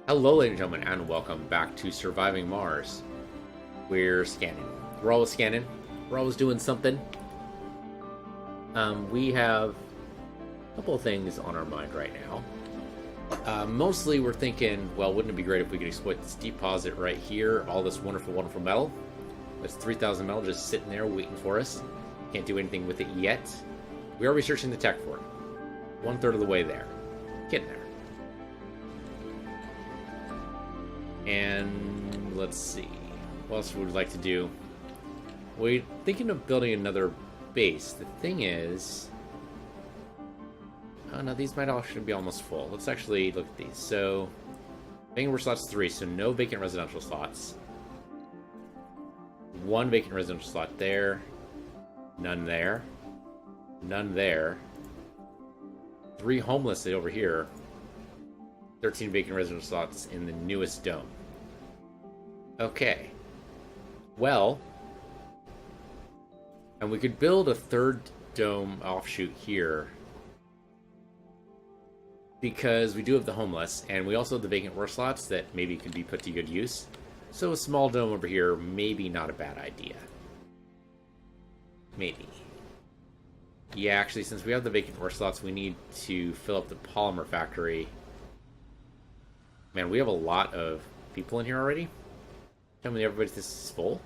Hello, ladies and gentlemen, and welcome back to Surviving Mars. We're scanning. We're always scanning. We're always doing something. We have a couple of things on our mind right now. Mostly, we're thinking, well, wouldn't it be great if we could exploit this deposit right here? All this wonderful, wonderful metal. There's 3,000 metal just sitting there waiting for us. Can't do anything with it yet. We are researching the tech for it. 1/3 of the way there. Getting there. And let's see, what else would we like to do? We're thinking of building another base. The thing is, oh no, these might actually be almost full. Let's actually look at these. So, vacant slots 3, so no vacant residential slots. 1 vacant residential slot there. None there. None there. 3 homeless over here. 13 vacant residential slots in the newest dome. Okay. Well, and we could build a 3rd dome offshoot here because we do have the homeless, and we also have the vacant work slots that maybe could be put to good use. So a small dome over here, maybe not a bad idea. Maybe. Yeah, actually, since we have the vacant work slots, we need to fill up the polymer factory. Man, we have a lot of people in here already. Tell me everybody this is full?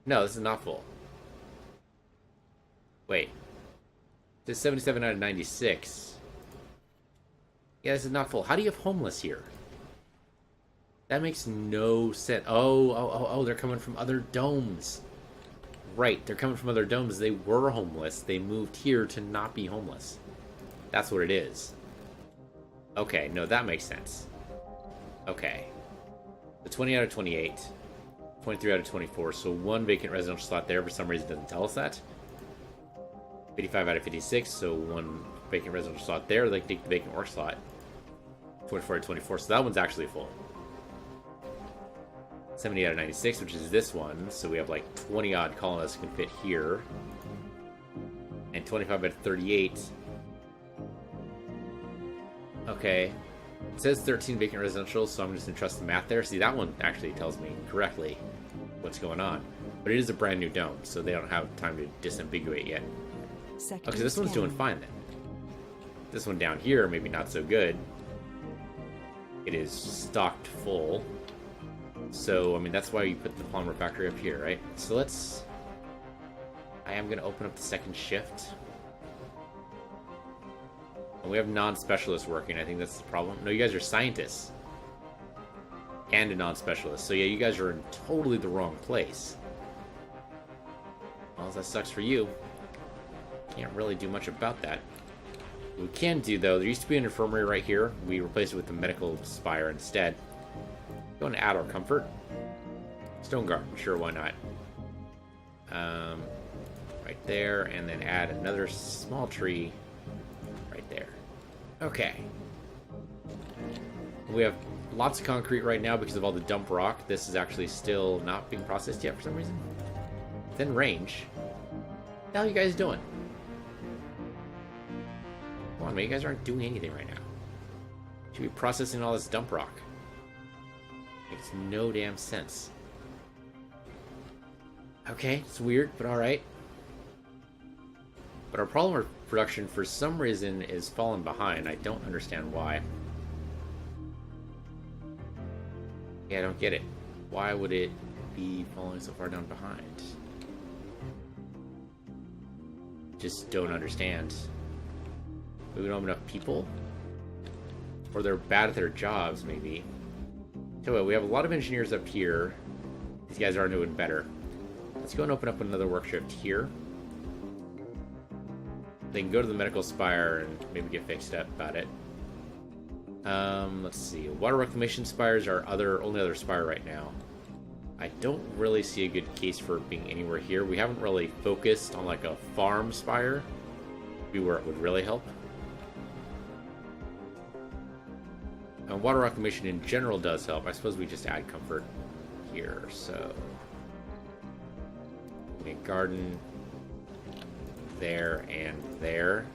No, this is not full. Wait. This is 77 out of 96. Yeah, this is not full. How do you have homeless here? That makes no sense. Oh, they're coming from other domes. Right, they're coming from other domes. They were homeless. They moved here to not be homeless. That's what it is. Okay, no, that makes sense. Okay. The 20 out of 28. 23 out of 24. So 1 vacant residential slot there. For some reason, it doesn't tell us that. 55 out of 56. So 1 vacant residential slot there. They take the vacant work slot. 24 out of 24. So that one's actually full. 70 out of 96, which is this one. So we have like 20 odd colonists can fit here. And 25 out of 38. Okay. It says 13 vacant residential, so I'm just going to trust the math there. See, that one actually tells me correctly what's going on. But it is a brand new dome, so they don't have time to disambiguate yet. Okay, so this one's doing fine then. This one down here, maybe not so good. It is stocked full. So, I mean, that's why you put the polymer factory up here, right? So let's... I am going to open up the second shift. And we have non-specialists working. I think that's the problem. No, you guys are scientists. And a non-specialist. So yeah, you guys are in totally the wrong place. Well, that sucks for you. Can't really do much about that. What we can do, though, there used to be an infirmary right here. We replaced it with the medical spire instead. Going to add our comfort. Stone garden, sure, why not? Right there, and then add another small tree right there. Okay. We have lots of concrete right now because of all the dump rock. This is actually still not being processed yet for some reason. Then range. What the hell are you guys doing? Come on, man, you guys aren't doing anything right now. Should be processing all this dump rock. Makes no damn sense. Okay, it's weird, but alright. But our polymer production, for some reason, is falling behind. I don't understand why. Yeah, I don't get it. Why would it be falling so far down behind? Just don't understand. We don't have enough people? Or they're bad at their jobs, maybe. So we have a lot of engineers up here. These guys are doing better. Let's go and open up another work shift here. They can go to the medical spire and maybe get fixed up about it. Let's see. Water reclamation spires are only other spire right now. I don't really see a good case for being anywhere here. We haven't really focused on like a farm spire. Be where it would really help. And water reclamation in general does help. I suppose we just add comfort here. So, make garden there and there.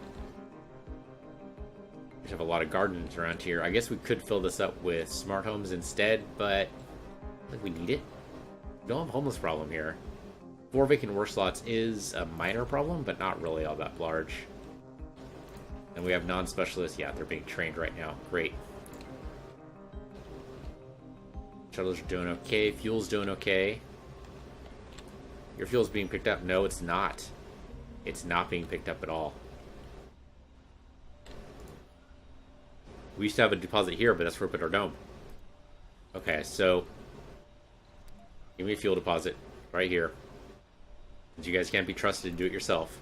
We have a lot of gardens around here. I guess we could fill this up with smart homes instead, but I think we need it. We don't have a homeless problem here. 4 vacant work slots is a minor problem, but not really all that large. And we have non-specialists. Yeah, they're being trained right now. Great. Shuttlers are doing okay. Fuel's doing okay. Your fuel's being picked up. No, it's not. It's not being picked up at all. We used to have a deposit here, but that's where we put our dome. Okay, so give me a fuel deposit right here. Because you guys can't be trusted to do it yourself.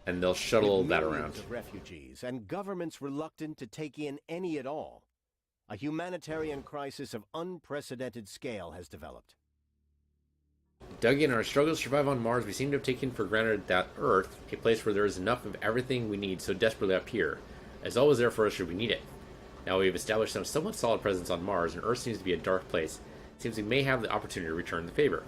And they'll shuttle that around. Of refugees and governments reluctant to take in any at all, a humanitarian crisis of unprecedented scale has developed. Dug in our struggles to survive on Mars, we seem to have taken for granted that Earth, a place where there is enough of everything we need so desperately up here, is always there for us should we need it. Now we have established some somewhat solid presence on Mars, and Earth seems to be a dark place. It seems we may have the opportunity to return the favor.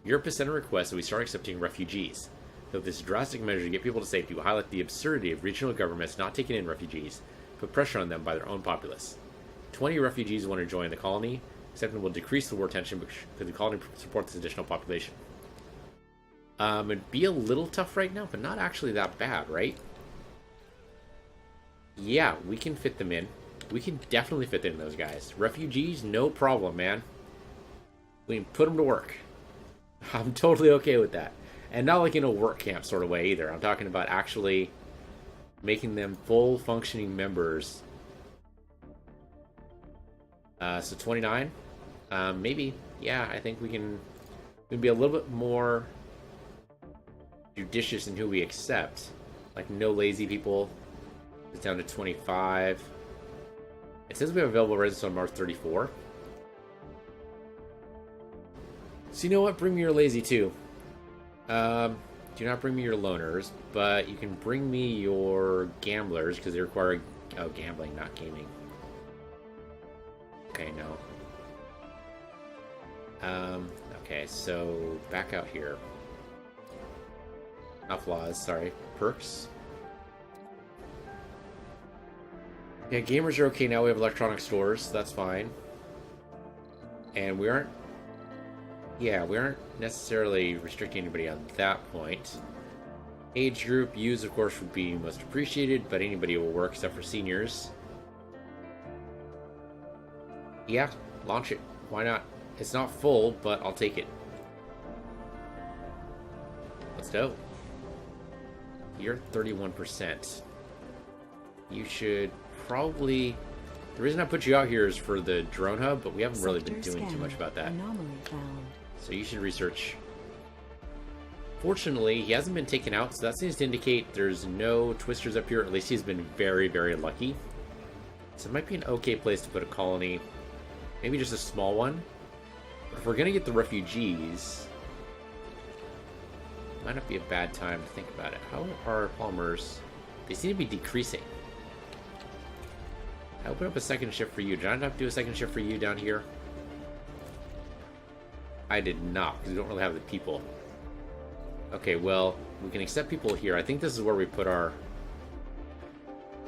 Europe has sent a request that we start accepting refugees. Though this drastic measure to get people to safety will highlight the absurdity of regional governments not taking in refugees, put pressure on them by their own populace. 20 refugees want to join the colony. Accepting will decrease the war tension because the colony supports this additional population. It'd be a little tough right now, but not actually that bad, right? Yeah, we can fit them in. We can definitely fit in those guys. Refugees, no problem, man. We can put them to work. I'm totally okay with that. And not like in a work camp sort of way either. I'm talking about actually making them full functioning members. So 29? Maybe. Yeah, I think we can be a little bit more judicious in who we accept. Like, no lazy people. It's down to 25. It says we have available residents on Mars 34. So you know what? Bring me your lazy too. Do not bring me your loners, but you can bring me your gamblers because they require gambling, not gaming. Okay, no. Okay, so back out here. Not flaws, sorry. Perks. Yeah, gamers are okay now. We have electronic stores. That's fine. And we aren't... Yeah, we aren't necessarily restricting anybody on that point. Age group, youths, of course, would be most appreciated, but anybody will work except for seniors. Yeah, launch it. Why not? It's not full, but I'll take it. Let's go. You're 31%. You should probably... The reason I put you out here is for the drone hub, but we haven't really been doing too much about that. Anomaly found. So you should research. Fortunately, he hasn't been taken out, so that seems to indicate there's no twisters up here. At least he's been very, very lucky. So it might be an okay place to put a colony. Maybe just a small one. But if we're going to get the refugees, it might not be a bad time to think about it. How are Palmer's? They seem to be decreasing. I open up a second shift for you. Did I not have to do a second shift for you down here? I did not, because we don't really have the people. Okay, well, we can accept people here. I think this is where we put our...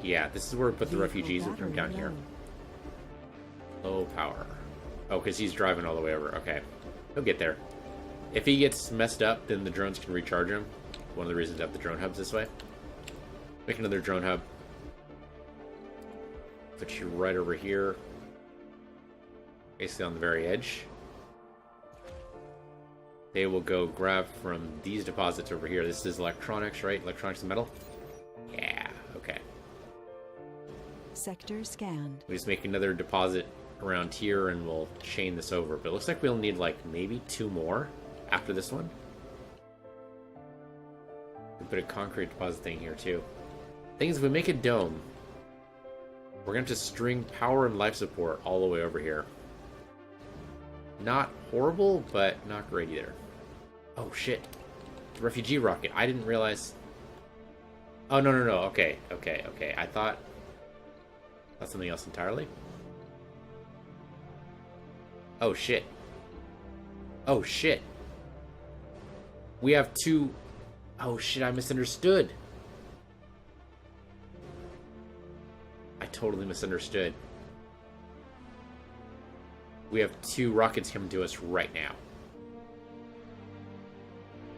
Yeah, this is where we put the refugees and them down here. Low power. Oh, because he's driving all the way over. Okay. He'll get there. If he gets messed up, then the drones can recharge him. One of the reasons to have the drone hubs this way. Make another drone hub. Put you right over here. Basically on the very edge. They will go grab from these deposits over here. This is electronics, right? Electronics and metal? Yeah, okay. Sector scanned. We just make another deposit around here and we'll chain this over. But it looks like we'll need like maybe 2 more after this one. We put a concrete deposit thing here too. Thing is, if we make a dome, we're going to have to string power and life support all the way over here. Not horrible, but not great either. Oh, shit. The refugee rocket. I didn't realize... Oh, no. Okay. I thought... That's something else entirely. Oh, shit. Oh, shit. We have 2... Oh, shit, I misunderstood. totally misunderstood. We have 2 rockets coming to us right now.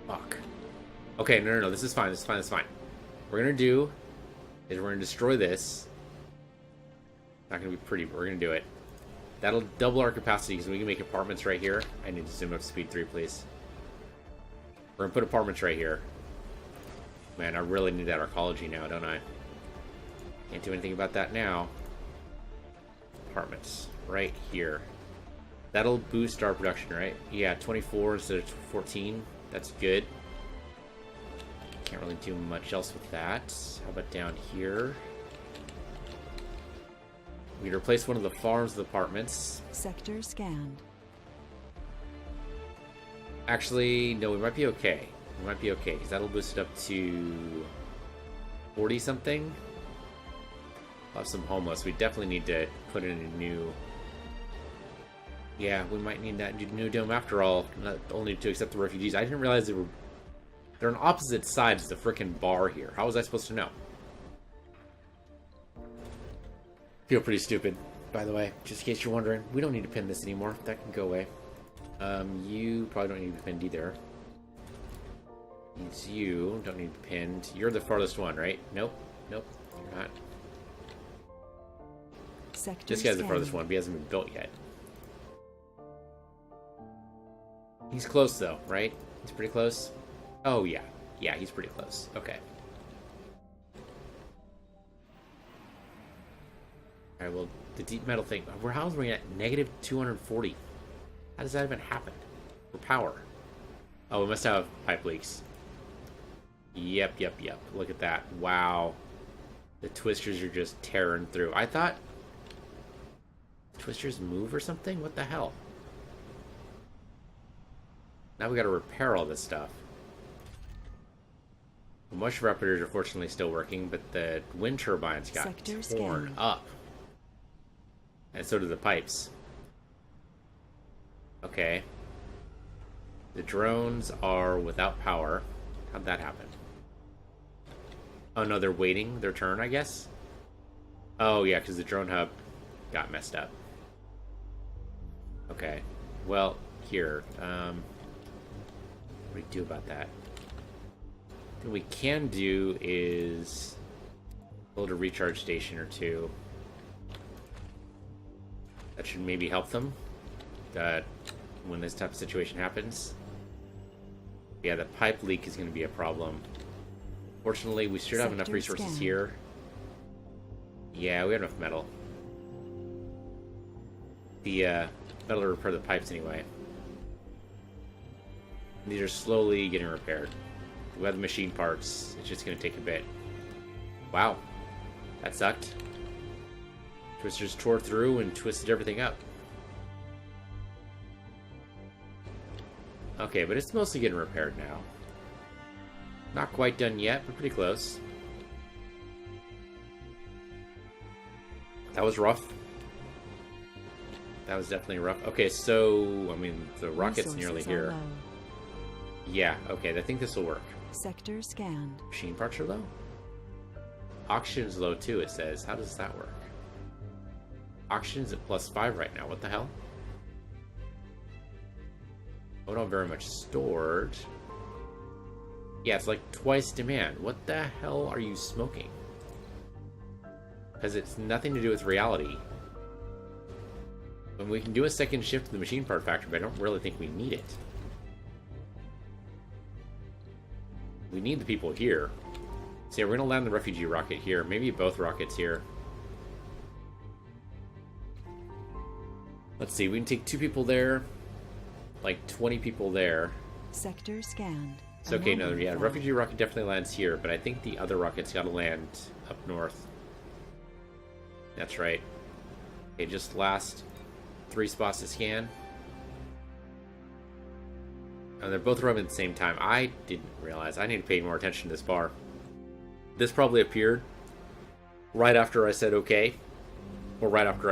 Fuck. Okay, no. This is fine. This is fine. This is fine. What we're gonna do is we're gonna destroy this. Not gonna be pretty, but we're gonna do it. That'll double our capacity because we can make apartments right here. I need to zoom up to speed 3, please. We're gonna put apartments right here. Man, I really need that arcology now, don't I? Can't do anything about that now. Apartments right here. That'll boost our production, right? Yeah, 24 instead of 14. That's good. Can't really do much else with that. How about down here? We can replace one of the farms with apartments. Sector scanned. Actually, no, we might be okay. We might be okay, because that'll boost it up to 40-something. We'll have some homeless. We definitely need to put in a new... Yeah, we might need that new dome after all. Not only to accept the refugees. I didn't realize they're on opposite sides of the frickin' bar here. How was I supposed to know? Feel pretty stupid, by the way, just in case you're wondering. We don't need to pin this anymore. That can go away. You probably don't need to be pinned either. It's you. Don't need to be pinned. You're the farthest one, right? Nope. Nope. You're not. Sector This guy's the scanned. farthest one, but he hasn't been built yet. He's close, though, right? He's pretty close? Oh, yeah. Yeah, he's pretty close. Okay. Alright, well, the deep metal thing... How is we at negative 240? How does that even happen? For power. Oh, we must have pipe leaks. Yep. Look at that. Wow. The twisters are just tearing through. I thought... Twisters move or something? What the hell? Now we gotta repair all this stuff. The moisture evaporators are fortunately still working, but the wind turbines got Sector torn scanned. up. And so did the pipes. Okay. The drones are without power. How'd that happen? Oh no, they're waiting their turn, I guess? Oh yeah, because the drone hub got messed up. Okay. Well, here. What do we do about that? What we can do is build a recharge station or two. That should maybe help them when this type of situation happens. Yeah, the pipe leak is going to be a problem. Fortunately, we should have enough Sector resources scan. here. Yeah, we have enough metal. The metal to repair the pipes anyway. These are slowly getting repaired. We have the machine parts. It's just going to take a bit. Wow. That sucked. Twisters tore through and twisted everything up. Okay, but it's mostly getting repaired now. Not quite done yet, but pretty close. That was rough. That was definitely rough. Okay, so, I mean, the rocket's nearly Resources here. are low. Yeah, okay, I think this will work. Sector scanned. Machine parts are low? Oxygen's low too, it says. How does that work? Oxygen's at +5 right now. What the hell? Oh, not very much stored. Yeah, it's like twice demand. What the hell are you smoking? Because it's nothing to do with reality. And we can do a second shift to the machine part factory, but I don't really think we need it. We need the people here. So yeah, we're going to land the refugee rocket here. Maybe both rockets here. Let's see, we can take 2 people there. Like 20 people there. Sector scanned. It's okay, no, Anomaly yeah, the found. refugee rocket definitely lands here, but I think the other rocket's got to land up north. That's right. Okay, just last 3 spots to scan. And they're both running at the same time. I didn't realize. I need to pay more attention to this bar. This probably appeared right after I said okay, or right after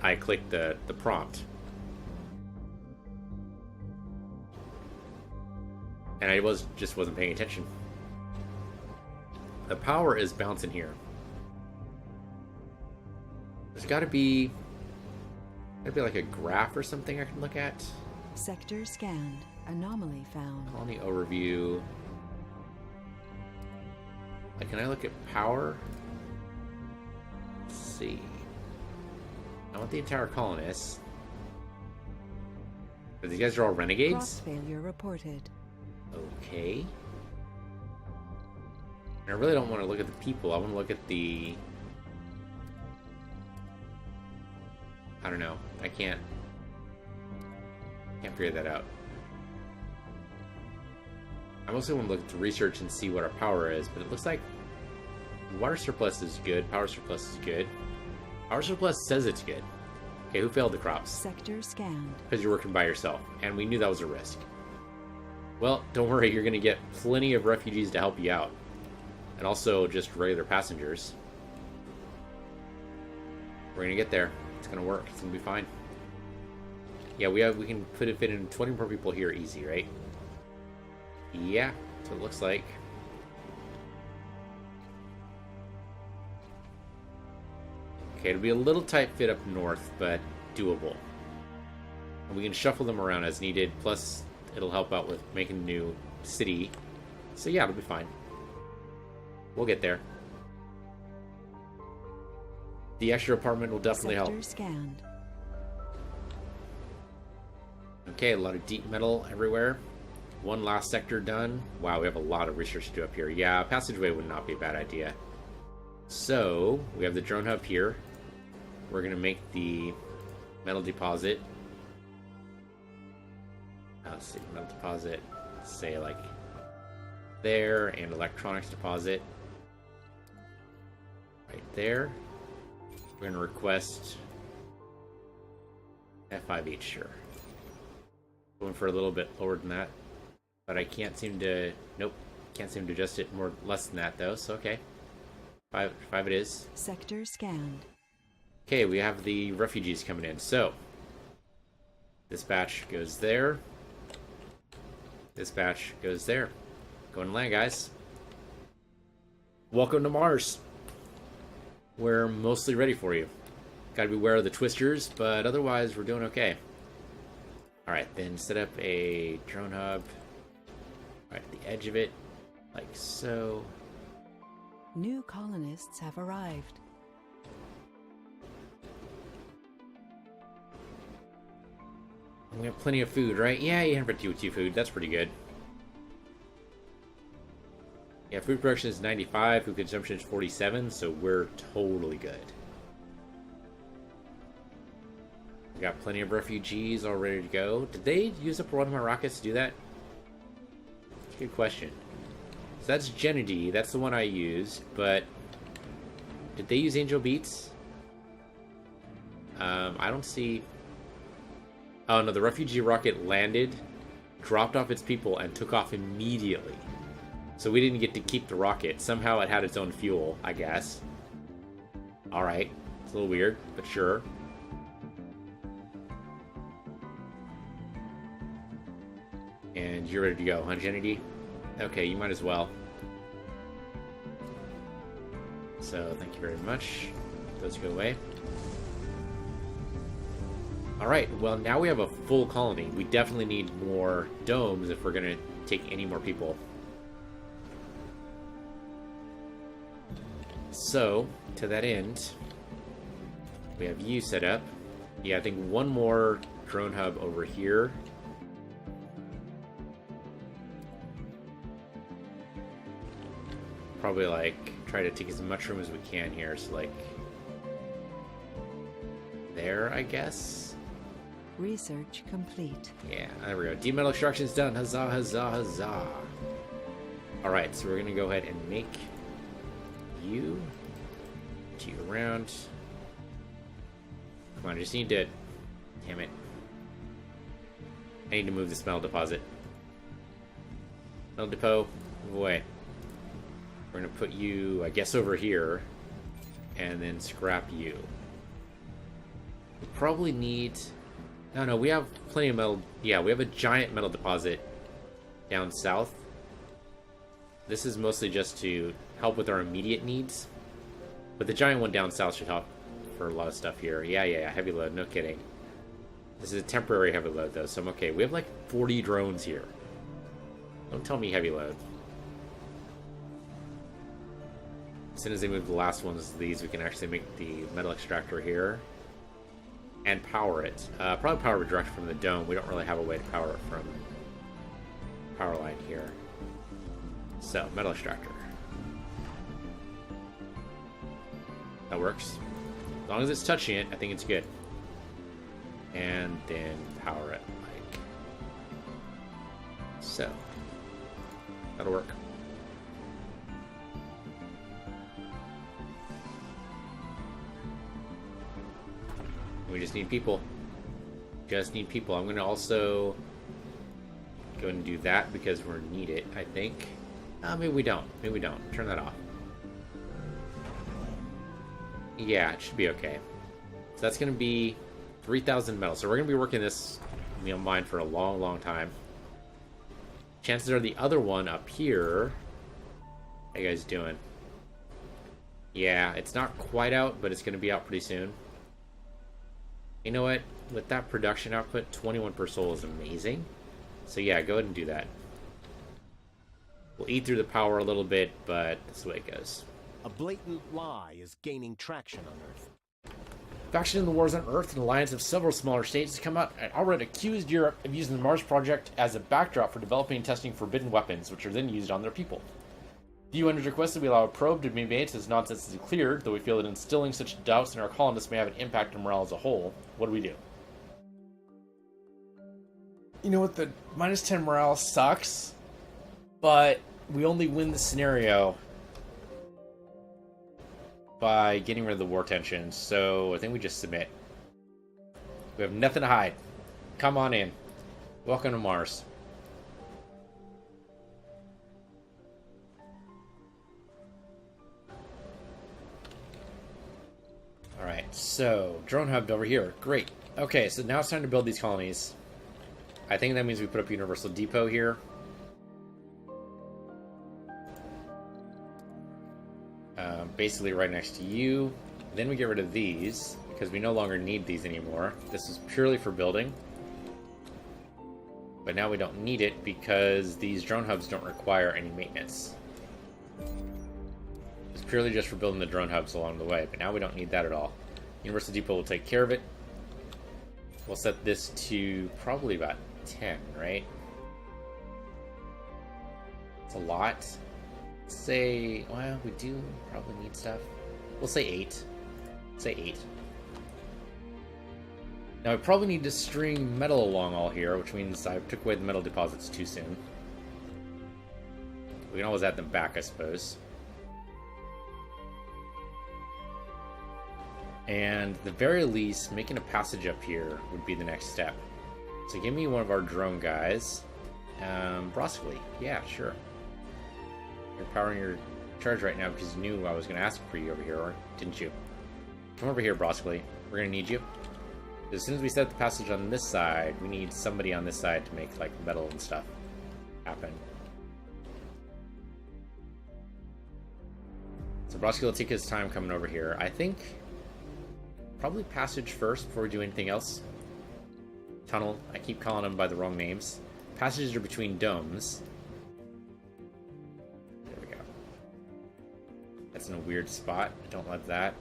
I clicked the prompt. And I just wasn't paying attention. The power is bouncing here. There's gotta be like a graph or something I can look at. Sector scanned. Anomaly found. Colony overview. Like, can I look at power? Let's see. I want the entire colonists. But these guys are all renegades? Cross failure reported. Okay. And I really don't want to look at the people. I want to look at the... I don't know. I can't figure that out. I mostly want to look at the research and see what our power is, but it looks like water surplus is good, power surplus is good. Power surplus says it's good. Okay, who failed the crops? Sector scanned. Because you're working by yourself, and we knew that was a risk. Well, don't worry, you're going to get plenty of refugees to help you out. And also just regular passengers. We're going to get there. It's going to work. It's going to be fine. Yeah, we can fit in 20 more people here easy, right? Yeah, so it looks like. Okay, it'll be a little tight fit up north, but doable. And we can shuffle them around as needed, plus it'll help out with making a new city. So yeah, it'll be fine. We'll get there. The extra apartment will definitely help. Sector scanned. Okay, a lot of deep metal everywhere. One last sector done. Wow, we have a lot of research to do up here. Yeah, passageway would not be a bad idea. So, we have the drone hub here. We're going to make the metal deposit. Let's see, metal deposit, say like there, and electronics deposit right there. We're going to request F5 each, sure. Going for a little bit lower than that. But I can't seem to... Nope. Can't seem to adjust it more less than that, though. So, okay. Five it is. Sector scanned. Okay, we have the refugees coming in. So, this batch goes there. This batch goes there. Going to land, guys. Welcome to Mars. We're mostly ready for you. Gotta be aware of the twisters, but otherwise we're doing okay. Alright, then set up a drone hub right at the edge of it, like so. New colonists have arrived. We have plenty of food, right? Yeah, 852 food. That's pretty good. Yeah, food production is 95, food consumption is 47, so we're totally good. We got plenty of refugees all ready to go. Did they use up one of my rockets to do that? Good question. So that's Gennady. That's the one I used, but did they use Angel Beats? I don't see... Oh no, the refugee rocket landed, dropped off its people, and took off immediately. So we didn't get to keep the rocket. Somehow it had its own fuel, I guess. Alright. It's a little weird, but sure. And you're ready to go, huh, Gennady? Okay, you might as well. So, thank you very much. Those go away. Alright, well now we have a full colony. We definitely need more domes if we're going to take any more people. So, to that end, we have you set up. Yeah, I think one more drone hub over here. Probably, like, try to take as much room as we can here. So, like, there, I guess? Research complete. Yeah, there we go. Deep metal extraction's done. Huzzah, huzzah, huzzah. Alright, so we're going to go ahead and make you to around. Come on, I just need to... Damn it. I need to move this metal deposit. Metal depot, move away. We're going to put you, I guess, over here. And then scrap you. We probably need... No, we have plenty of metal. Yeah, we have a giant metal deposit down south. This is mostly just to help with our immediate needs. But the giant one down south should help for a lot of stuff here. Yeah, heavy load, no kidding. This is a temporary heavy load, though, so I'm okay. We have like 40 drones here. Don't tell me heavy load. As soon as they move the last ones of these, we can actually make the metal extractor here. And power it. Probably power it direct from the dome. We don't really have a way to power it from power line here. So, metal extractor. That works. As long as it's touching it, I think it's good. And then power it like so. That'll work. We just need people. Just need people. I'm going to also go and do that because we're need it, I think. Maybe we don't. Maybe we don't. Turn that off. Yeah, it should be okay. So that's going to be 3,000 metal. So we're going to be working this mine for a long, long time. Chances are the other one up here... How you guys doing? Yeah, it's not quite out, but it's going to be out pretty soon. You know what? With that production output, 21 per soul is amazing. So yeah, go ahead and do that. We'll eat through the power a little bit, but that's the way it goes. A blatant lie is gaining traction on Earth. Faction in the wars on Earth, an alliance of several smaller states, has come out and outright accused Europe of using the Mars Project as a backdrop for developing and testing forbidden weapons, which are then used on their people. The UN has requested we allow a probe to be made so this nonsense is cleared, though we feel that instilling such doubts in our colonists may have an impact on morale as a whole. What do we do? You know what, the minus 10 morale sucks, but we only win the scenario by getting rid of the war tension, so I think we just submit. We have nothing to hide. Come on in. Welcome to Mars. Alright, so, drone hub over here. Great. Okay, so now it's time to build these colonies. I think that means we put up Universal Depot here. Basically right next to you. Then we get rid of these, because we no longer need these anymore. This is purely for building. But now we don't need it because these drone hubs don't require any maintenance. It's purely just for building the drone hubs along the way, but now we don't need that at all. Universal Depot will take care of it. We'll set this to probably about 10, right? It's a lot. Say, well, we do probably need stuff. We'll say 8. Say 8. Now, I probably need to string metal along all here, which means I took away the metal deposits too soon. We can always add them back, I suppose. And at the very least, making a passage up here would be the next step. So give me one of our drone guys. Broccoli. Yeah, sure. You're powering your charge right now because you knew I was going to ask for you over here, or didn't you? Come over here, Broccoli. We're going to need you. As soon as we set the passage on this side, we need somebody on this side to make, like, metal and stuff happen. So Broccoli will take his time coming over here. I think probably passage first before we do anything else. Tunnel. I keep calling them by the wrong names. Passages are between domes. There we go. That's in a weird spot. Don't let that.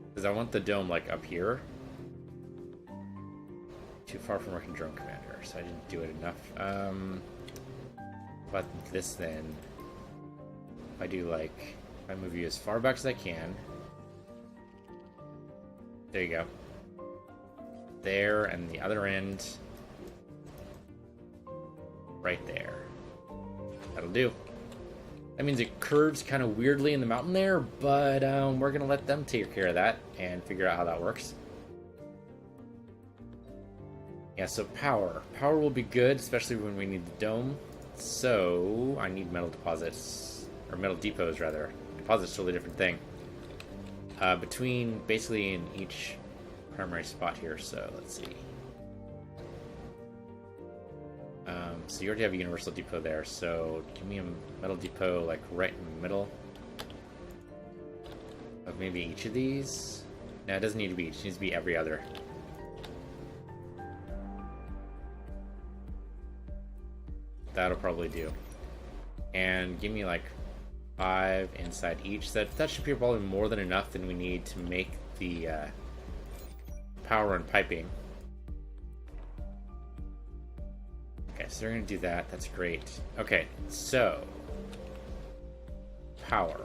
Because I want the dome, like, up here. Too far from working drone commander, so I didn't do it enough. But this then. If I do, like, if I move you as far back as I can. There you go. There, and the other end. Right there. That'll do. That means it curves kind of weirdly in the mountain there, but we're going to let them take care of that and figure out how that works. Yeah, so power. Power will be good, especially when we need the dome. So, I need metal deposits. Or metal depots, rather. Deposits, totally different thing. Between, basically in each primary spot here, so let's see. So you already have a universal depot there, so give me a metal depot, like, right in the middle of maybe each of these. No, it doesn't need to be. It just needs to be every other. That'll probably do. And give me like 5 inside each. That should be probably more than enough than we need to make the power and piping. Okay, so they're going to do that. That's great. Okay, so power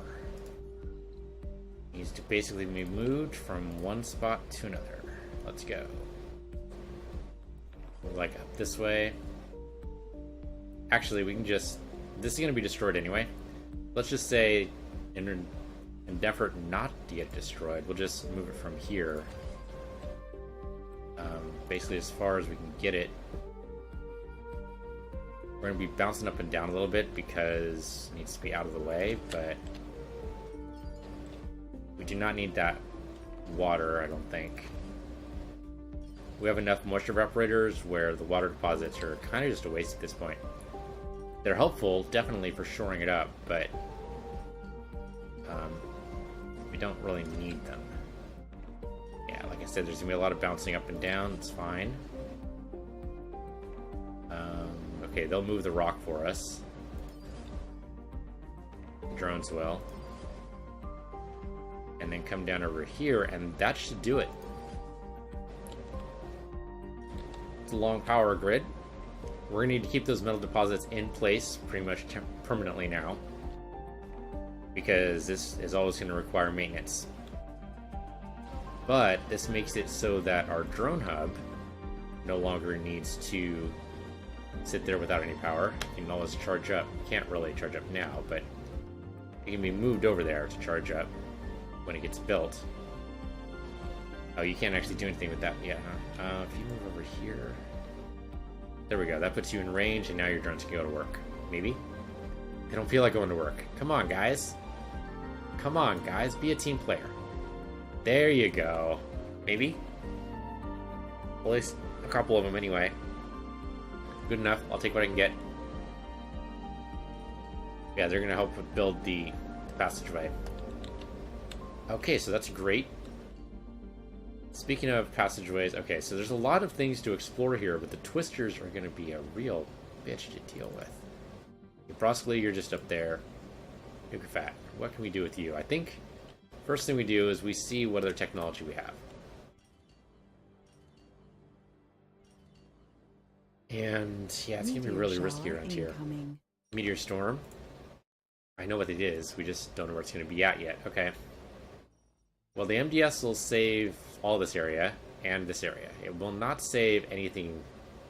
needs to basically be moved from one spot to another. Let's go. Like up this way. Actually, we can just... This is going to be destroyed anyway. Let's just say, in an effort not to get destroyed, we'll just move it from here. Basically as far as we can get it. We're going to be bouncing up and down a little bit because it needs to be out of the way, but we do not need that water, I don't think. We have enough moisture evaporators where the water deposits are kind of just a waste at this point. They're helpful, definitely, for shoring it up, but we don't really need them. Yeah, like I said, there's going to be a lot of bouncing up and down. It's fine. Okay, they'll move the rock for us. The drones will. And then come down over here, and that should do it. It's a long power grid. We're going to need to keep those metal deposits in place pretty much permanently now, because this is always going to require maintenance. But this makes it so that our drone hub no longer needs to sit there without any power. You can always charge up. You can't really charge up now, but it can be moved over there to charge up when it gets built. Oh, you can't actually do anything with that yet, huh? If you move over here... There we go. That puts you in range, and now your drones can go to work. Maybe? They don't feel like going to work. Come on, guys. Come on, guys. Be a team player. There you go. Maybe? Well, at least a couple of them anyway. Good enough. I'll take what I can get. Yeah, they're going to help build the passageway. Okay, so that's great. Speaking of passageways, okay, so there's a lot of things to explore here, but the twisters are going to be a real bitch to deal with. Broccoli, you're just up there. Nuka what can we do with you? I think first thing we do is we see what other technology we have. And yeah, it's going to be really risky around here. Meteor storm. I know what it is, we just don't know where it's going to be at yet. Okay. Well, the MDS will save all this area and this area. It will not save anything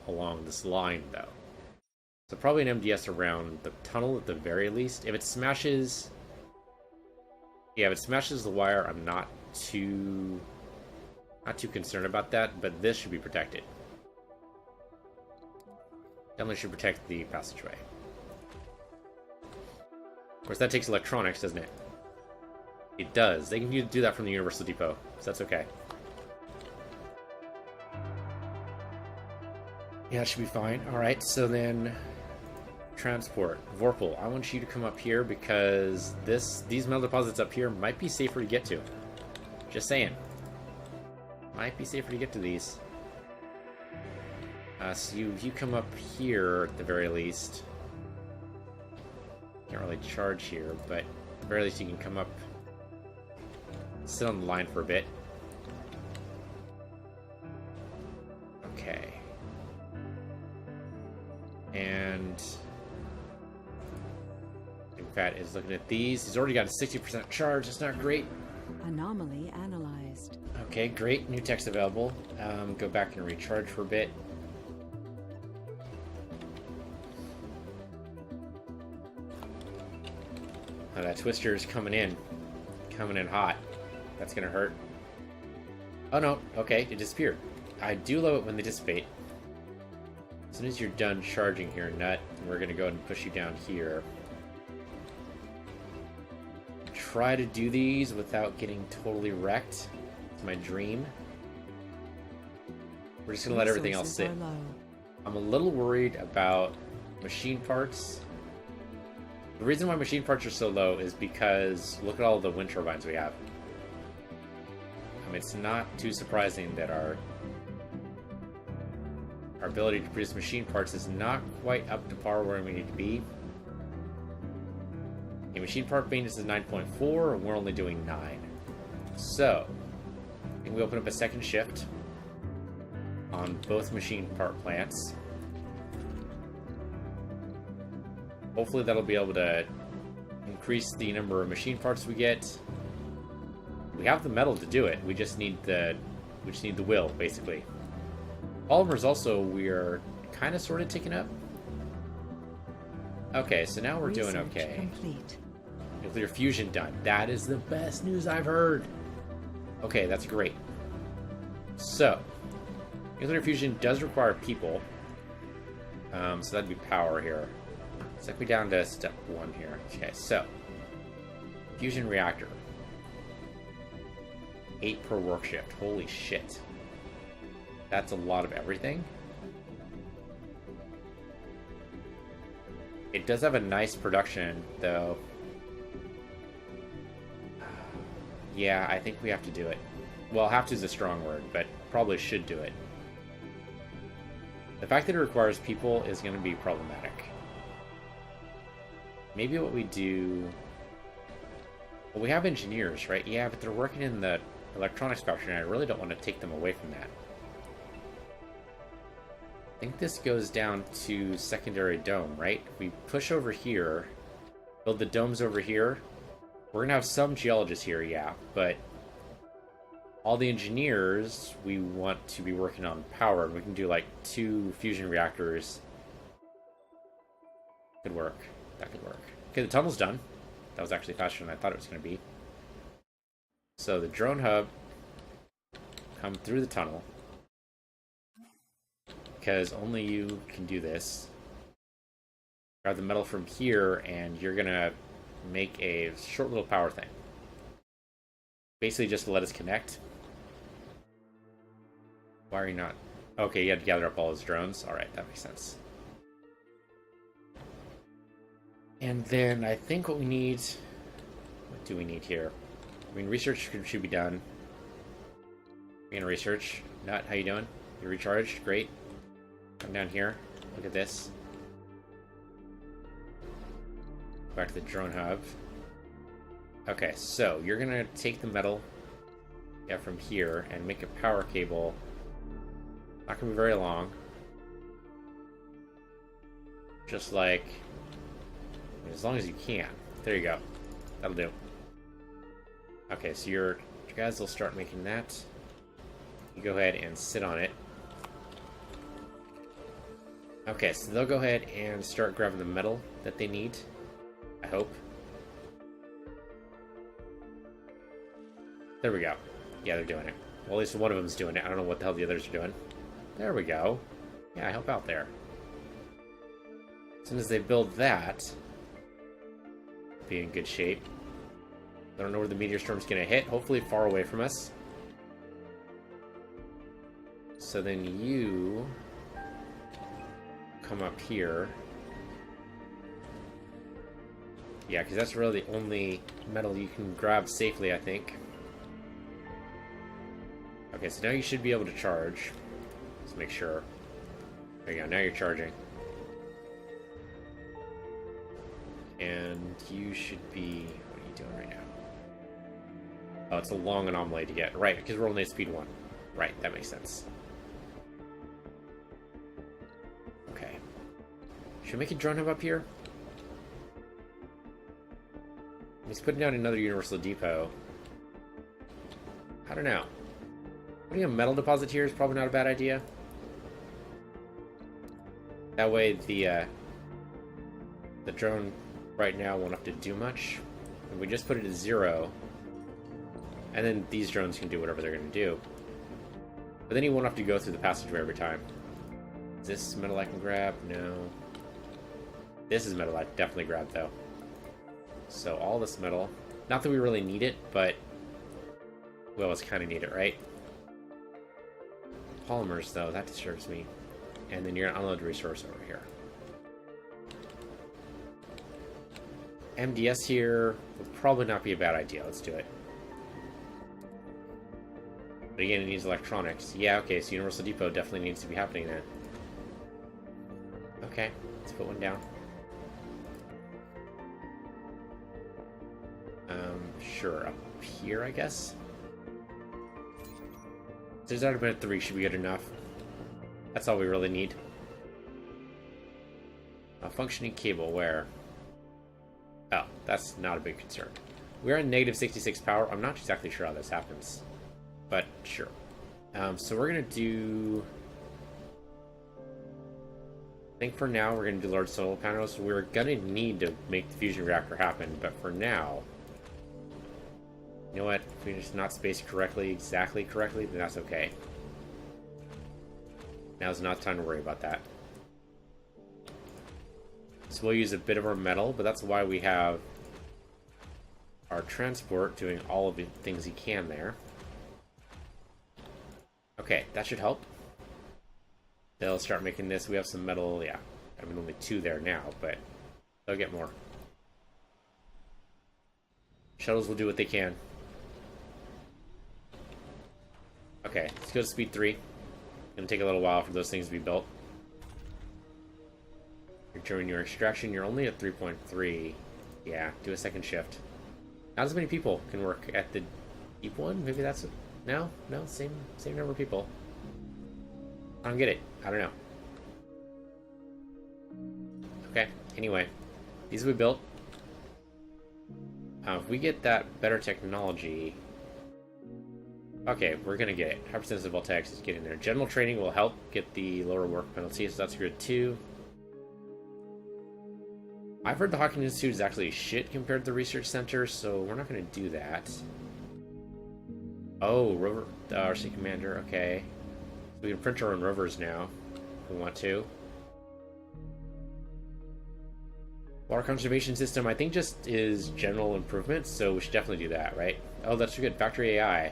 along this line, though. So probably an MDS around the tunnel at the very least. If it smashes... Yeah, if it smashes the wire, I'm not too concerned about that, but this should be protected. Definitely should protect the passageway. Of course, that takes electronics, doesn't it? It does. They can do that from the Universal Depot, so that's okay. Yeah, it should be fine. Alright, so then... Transport. Vorpal, I want you to come up here because these metal deposits up here might be safer to get to. Just saying. Might be safer to get to these. So you come up here at the very least. Can't really charge here, but at the very least you can come up, sit on the line for a bit. Okay. And Fat is looking at these. He's already got a 60% charge. That's not great. Anomaly analyzed. Okay, great. New text available. Go back and recharge for a bit. Oh, that twister is coming in hot. That's gonna hurt. Oh no, okay, it disappeared. I do love it when they dissipate. As soon as you're done charging here, Nut, we're gonna go ahead and push you down here. Try to do these without getting totally wrecked. It's my dream. We're just gonna let everything else sit. I'm a little worried about machine parts. The reason why machine parts are so low is because look at all the wind turbines we have. I It's not too surprising that our ability to produce machine parts is not quite up to par where we need to be. A machine part maintenance is 9.4, and we're only doing 9. So, I think we open up a second shift on both machine part plants. Hopefully that'll be able to increase the number of machine parts we get. We have the metal to do it. We just need the will, basically. Polymers also we are kind of sort of taking up. Okay, so now we're doing okay. Complete. Nuclear fusion done. That is the best news I've heard. Okay, that's great. So, nuclear fusion does require people. So that'd be power here. Let's take me down to step 1 here. Okay, so fusion reactor. 8 per work shift. Holy shit. That's a lot of everything. It does have a nice production, though. Yeah, I think we have to do it. Well, have to is a strong word, but probably should do it. The fact that it requires people is going to be problematic. Maybe what we do... Well, we have engineers, right? Yeah, but they're working in the electronics factory, and I really don't want to take them away from that. I think this goes down to secondary dome, right? If we push over here, build the domes over here, we're going to have some geologists here, yeah, but all the engineers, we want to be working on power, and we can do like 2 fusion reactors. Could work. That could work. Okay, the tunnel's done. That was actually faster than I thought it was going to be. So the drone hub come through the tunnel, because only you can do this. Grab the metal from here, and you're gonna make a short little power thing. Basically just to let us connect. Why are you not... Okay, you had to gather up all his drones. Alright, that makes sense. And then I think what we need... What do we need here? I mean, research should be done. We're gonna research. Nut, how you doing? You recharged? Great. Come down here. Look at this. Back to the drone hub. Okay, so you're gonna take the metal, yeah, from here and make a power cable. Not gonna be very long. Just like, as long as you can. There you go. That'll do. Okay, so your guys will start making that. You go ahead and sit on it. Okay, so they'll go ahead and start grabbing the metal that they need. I hope. There we go. Yeah, they're doing it. Well, at least one of them's doing it. I don't know what the hell the others are doing. There we go. Yeah, help out there. As soon as they build that, be in good shape. I don't know where the meteor storm's gonna hit. Hopefully far away from us. So then you come up here. Yeah, because that's really the only metal you can grab safely, I think. Okay, so now you should be able to charge. Let's make sure. There you go, now you're charging. And you should be... What are you doing right now? Oh, it's a long anomaly to get. Right, because we're only at speed 1. Right, that makes sense. Okay. Should we make a drone hub up here? He's putting down another universal depot. I don't know. Putting a metal deposit here is probably not a bad idea. That way the drone right now won't have to do much. And we just put it at 0. And then these drones can do whatever they're going to do. But then you won't have to go through the passageway every time. Is this metal I can grab? No. This is metal I definitely grab, though. So all this metal. Not that we really need it, but we always kind of need it, right? Polymers, though, that disturbs me. And then you're going to unload the resource over here. MDS here would probably not be a bad idea. Let's do it. But again, it needs electronics. Yeah, okay, so Universal Depot definitely needs to be happening then. Okay, let's put one down. Sure, up here, I guess. There's already been 3, should be good enough. That's all we really need. A functioning cable, where? Oh, that's not a big concern. We're at negative 66 power. I'm not exactly sure how this happens, but sure. So we're gonna do... I think for now we're gonna do large solar panels. We're gonna need to make the fusion reactor happen, but for now... You know what? If we're just not spaced exactly correctly, then that's okay. Now's not time to worry about that. So we'll use a bit of our metal, but that's why we have our transport doing all of the things he can there. Okay, that should help. They'll start making this. We have some metal, yeah. I mean, only 2 there now, but they'll get more. Shuttles will do what they can. Okay, let's go to speed 3. Gonna take a little while for those things to be built. During your extraction, you're only at 3.3. Yeah, do a second shift. Not as many people can work at the deep one. Maybe that's no, same number of people. I don't get it. I don't know. Okay. Anyway, these we built. If we get that better technology. Okay, we're gonna get it. Hypersensitive voltaics is getting there. General training will help get the lower work penalty, so that's good too. I've heard the Hawking Institute is actually shit compared to the research center, so we're not going to do that. Oh, rover, RC commander, okay. So we can print our own rovers now, if we want to. Water conservation system, I think just is general improvements, so we should definitely do that, right? Oh, that's good. Factory AI.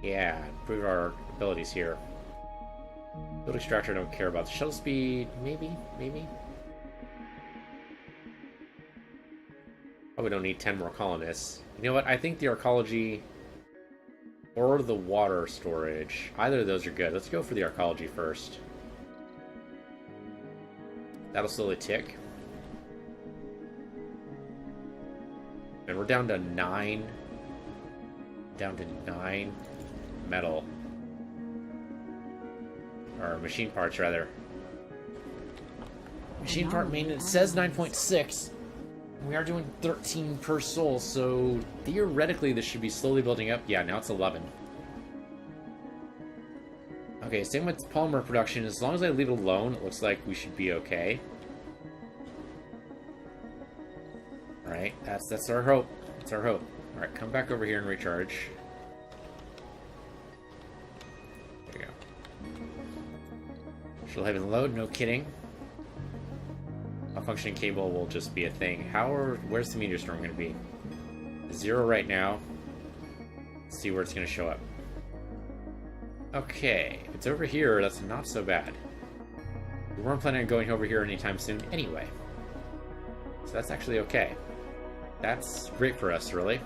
Yeah, improve our abilities here. Field extractor, I don't care about. The shuttle speed, maybe? Probably don't need 10 more colonists. You know what? I think the arcology or the water storage, either of those are good. Let's go for the arcology first. That'll slowly tick. And we're down to 9. Down to 9 metal. Or machine parts, rather. Machine part maintenance says 9.6. We are doing 13 per soul, so theoretically this should be slowly building up. Yeah, now it's 11. Okay, same with polymer production. As long as I leave it alone, it looks like we should be okay. Alright, that's our hope. That's our hope. Alright, come back over here and recharge. There you go. She'll have it load, no kidding. A functioning cable will just be a thing. Where's the meteor storm going to be? 0 right now. Let's see where it's going to show up. Okay, if it's over here, that's not so bad. We weren't planning on going over here anytime soon anyway. So that's actually okay. That's great for us, really.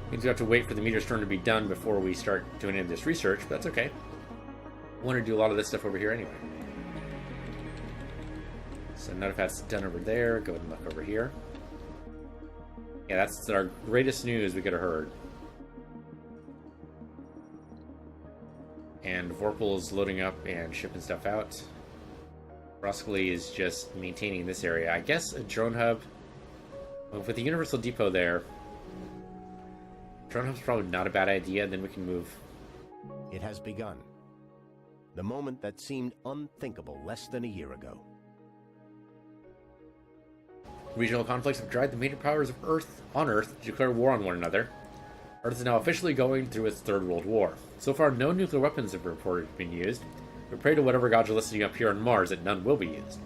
Means we have to wait for the meteor storm to be done before we start doing any of this research, but that's okay. I want to do a lot of this stuff over here anyway. So none of that's done over there. Go ahead and look over here. Yeah, that's our greatest news we could have heard. And Vorpal is loading up and shipping stuff out. Brusquely is just maintaining this area. I guess a drone hub. Well, with the Universal Depot there, drone hub's probably not a bad idea. Then we can move. It has begun. The moment that seemed unthinkable less than a year ago. Regional conflicts have driven the major powers of Earth to declare war on one another. Earth is now officially going through its third world war. So far, no nuclear weapons have reported being used. We pray to whatever gods are listening up here on Mars that none will be used.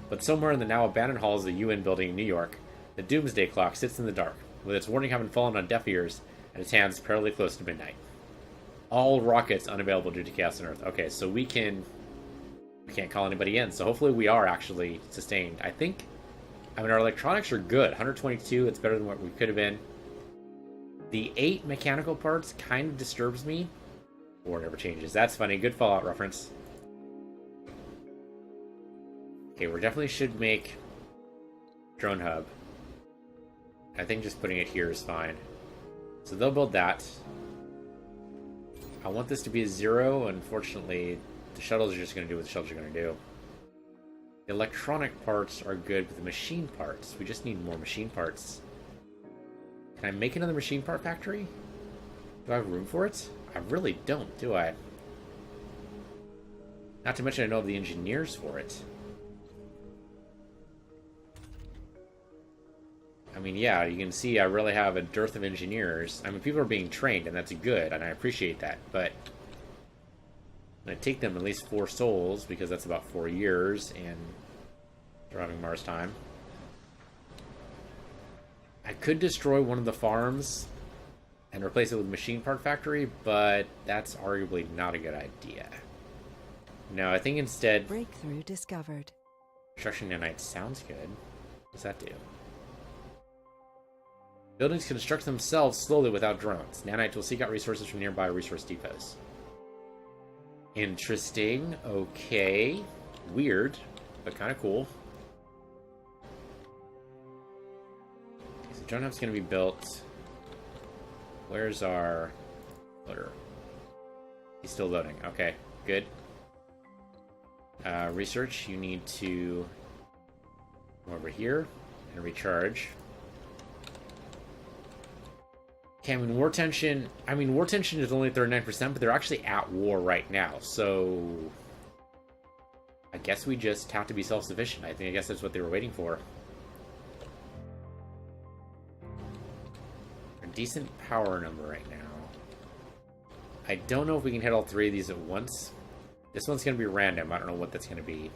But somewhere in the now abandoned halls of the UN building in New York, the doomsday clock sits in the dark, with its warning having fallen on deaf ears and its hands perilously close to midnight. All rockets unavailable due to chaos on Earth. Okay, so we can't call anybody in, so hopefully we are actually sustained. I mean, our electronics are good. 122, it's better than what we could have been. The 8 mechanical parts kind of disturbs me. Or never changes. That's funny. Good Fallout reference. Okay, we definitely should make drone hub. I think just putting it here is fine. So they'll build that. I want this to be a 0. Unfortunately, the shuttles are just going to do what the shuttles are going to do. The electronic parts are good, but the machine parts, we just need more machine parts. Can I make another machine part factory? Do I have room for it? I really don't, do I? Not to mention I know the engineers for it. I mean, yeah, you can see I really have a dearth of engineers. I mean, people are being trained, and that's good, and I appreciate that, but I'm going to take them at least 4 souls, because that's about 4 years in surviving Mars time. I could destroy one of the farms and replace it with a machine part factory, but that's arguably not a good idea. No, I think instead... Breakthrough discovered. Construction nanite sounds good. What does that do? Buildings construct themselves slowly without drones. Nanites will seek out resources from nearby resource depots. Interesting. Okay. Weird, but kind of cool. So drone hub's going to be built. Where's our loader? He's still loading. Okay, good. Research, you need to come over here and recharge. Okay, I mean, war tension is only 39%, but they're actually at war right now, so I guess we just have to be self-sufficient. I guess that's what they were waiting for. A decent power number right now. I don't know if we can hit all 3 of these at once. This one's going to be random. I don't know what that's going to be.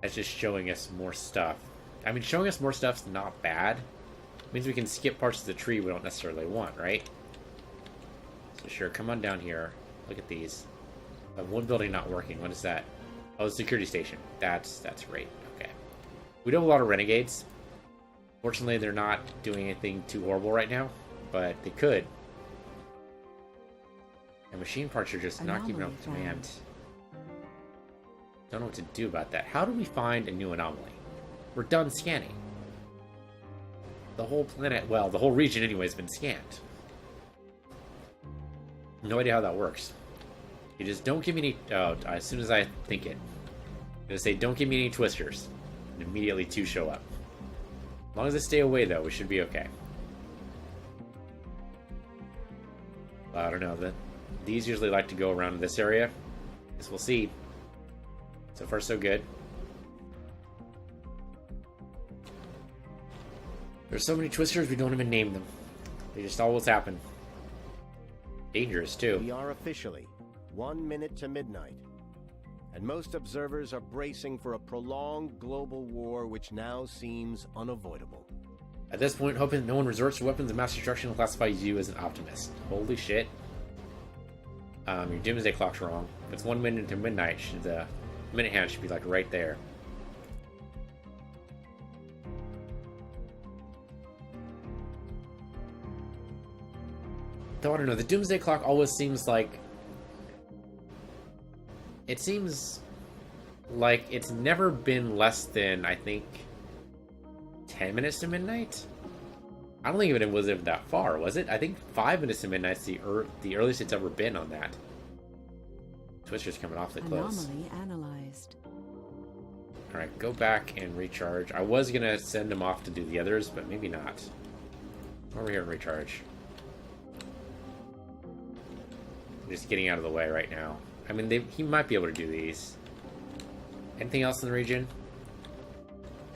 That's just showing us more stuff. I mean, showing us more stuff's not bad. It means we can skip parts of the tree we don't necessarily want, right? So sure, come on down here. Look at these. One building not working. What is that? Oh, the security station. That's great. Okay. We do have a lot of renegades. Fortunately, they're not doing anything too horrible right now, but they could. And machine parts are just not keeping up with demand. Don't know what to do about that. How do we find a new anomaly? We're done scanning. The whole planet, well, the whole region anyway has been scanned. No idea how that works. You just don't give me any... Oh, as soon as I think it. I'm going to say, don't give me any twisters. And immediately 2 show up. As long as I stay away, though, we should be okay. Well, I don't know. These usually like to go around in this area. Guess we'll see. So far, so good. There's so many twisters, we don't even name them. They just always happen. Dangerous, too. We are officially 1 minute to midnight, and most observers are bracing for a prolonged global war which now seems unavoidable. At this point, hoping that no one resorts to weapons of mass destruction will classify you as an optimist. Holy shit. Your doomsday clock's wrong. If it's 1 minute to midnight, the minute hand should be like right there. Though I don't know, the doomsday clock always seems like... It seems like it's never been less than, I think, 10 minutes to midnight? I don't think it was even that far, was it? I think 5 minutes to midnight's the earliest it's ever been on that. Twister's coming awfully close. Anomaly analyzed. Alright, go back and recharge. I was going to send him off to do the others, but maybe not. Over here and recharge. I'm just getting out of the way right now. I mean, he might be able to do these. Anything else in the region?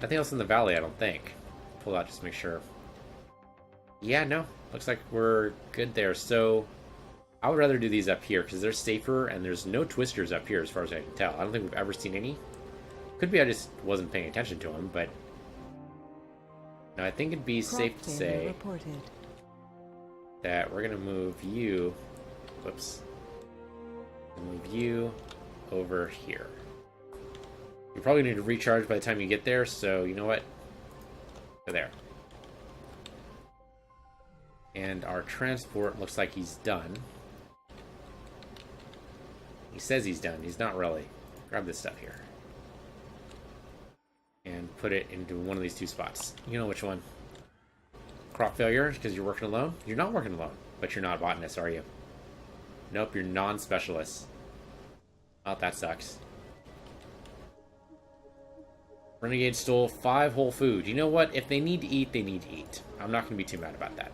Nothing else in the valley, I don't think. Pull out just to make sure. Yeah, no. Looks like we're good there. So, I would rather do these up here, because they're safer, and there's no twisters up here as far as I can tell. I don't think we've ever seen any. Could be I just wasn't paying attention to them, but... No, I think it'd be safe to say that we're going to move you... Whoops. Move you over here. You probably need to recharge by the time you get there, so you know what? Go there. And our transport looks like he's done. He says he's done. He's not really. Grab this stuff here. And put it into one of these two spots. You know which one. Crop failure, because you're working alone? You're not working alone. But you're not botanist, are you? Nope, you're non-specialist. Oh, that sucks. Renegade stole 5 whole food. You know what? If they need to eat, they need to eat. I'm not going to be too mad about that.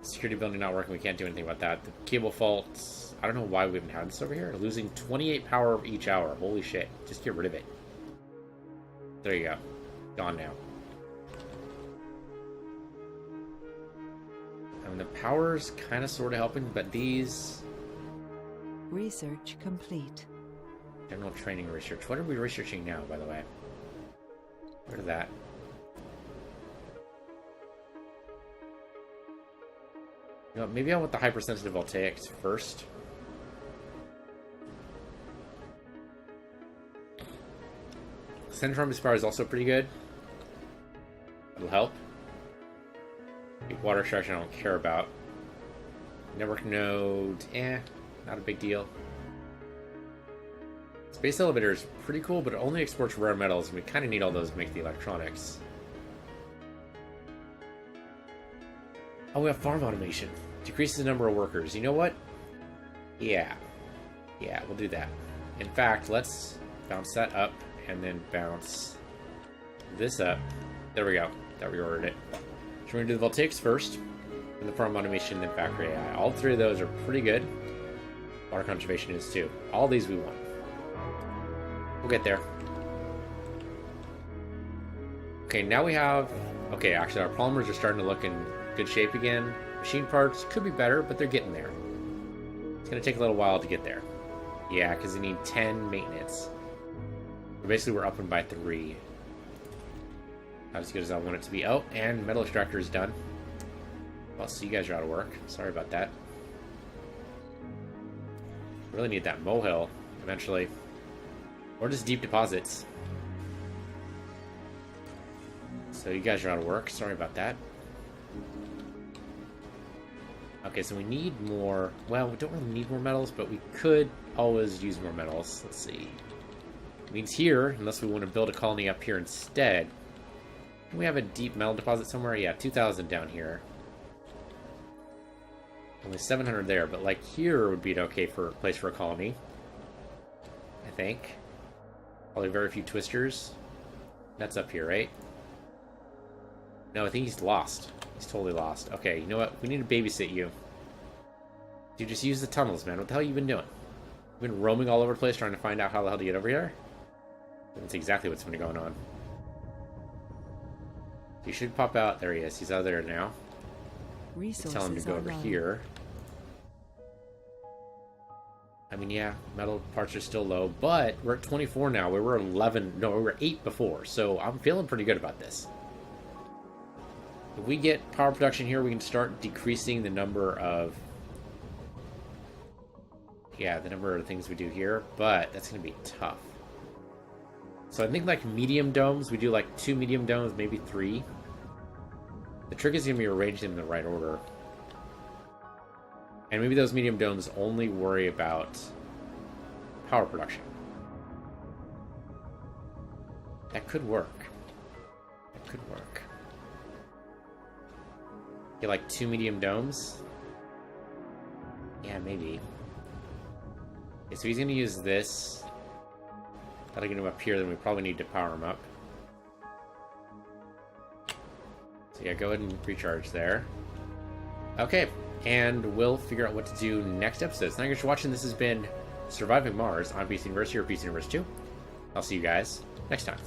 Security building not working. We can't do anything about that. The cable faults. I don't know why we haven't had this over here. Losing 28 power each hour. Holy shit. Just get rid of it. There you go. Gone now. I mean, the power's kind of sort of helping, but these... Research complete. General training research. What are we researching now, by the way? Rid of that. You know, maybe I want the hypersensitive voltaics first. Centrum Aspire is also pretty good. It'll help. Big water extraction I don't care about. Network node, not a big deal. Space elevator is pretty cool, but it only exports rare metals, and we kind of need all those to make the electronics. Oh, we have farm automation. Decreases the number of workers. You know what? Yeah, we'll do that. In fact, let's bounce that up, and then bounce this up. There we go. That reordered it. So we're going to do the voltaics first, and the farm automation, and then factory AI. All 3 of those are pretty good. Water conservation is too. All these we want. We'll get there. Okay, now we have... Okay, actually, our polymers are starting to look in good shape again. Machine parts could be better, but they're getting there. It's going to take a little while to get there. Yeah, because they need 10 maintenance. So basically, we're upping by 3. Not as good as I want it to be. Oh, and metal extractor is done. Well, so you guys are out of work. Sorry about that. Really need that molehill eventually. Or just deep deposits. So you guys are out of work. Sorry about that. Okay, so we need more... Well, we don't really need more metals, but we could always use more metals. Let's see. It means here, unless we want to build a colony up here instead. Can we have a deep metal deposit somewhere? Yeah, 2,000 down here. Only 700 there, but like here would be an okay for place for a colony. I think. Probably very few twisters. That's up here, right? No, I think he's lost. He's totally lost. Okay, you know what? We need to babysit you. You just use the tunnels, man. What the hell have you been doing? You've been roaming all over the place trying to find out how the hell to get over here? That's exactly what's been going on. He should pop out. There he is. He's out there now. Tell him to go over here. I mean, yeah, metal parts are still low, but we're at 24 now. We were 11. No, we were 8 before, so I'm feeling pretty good about this. If we get power production here, we can start decreasing the number of... Yeah, the number of things we do here, but that's going to be tough. So I think like medium domes, we do like 2 medium domes, maybe 3. The trick is going to be arranging them in the right order. And maybe those medium domes only worry about power production. That could work. That could work. Get like 2 medium domes? Yeah, maybe. Okay, so he's going to use this. That'll get him up here, then we probably need to power him up. So yeah, go ahead and recharge there. Okay, and we'll figure out what to do next episode. So thank you for watching. This has been Surviving Mars on Piece Universe here, Piece Universe 2. I'll see you guys next time.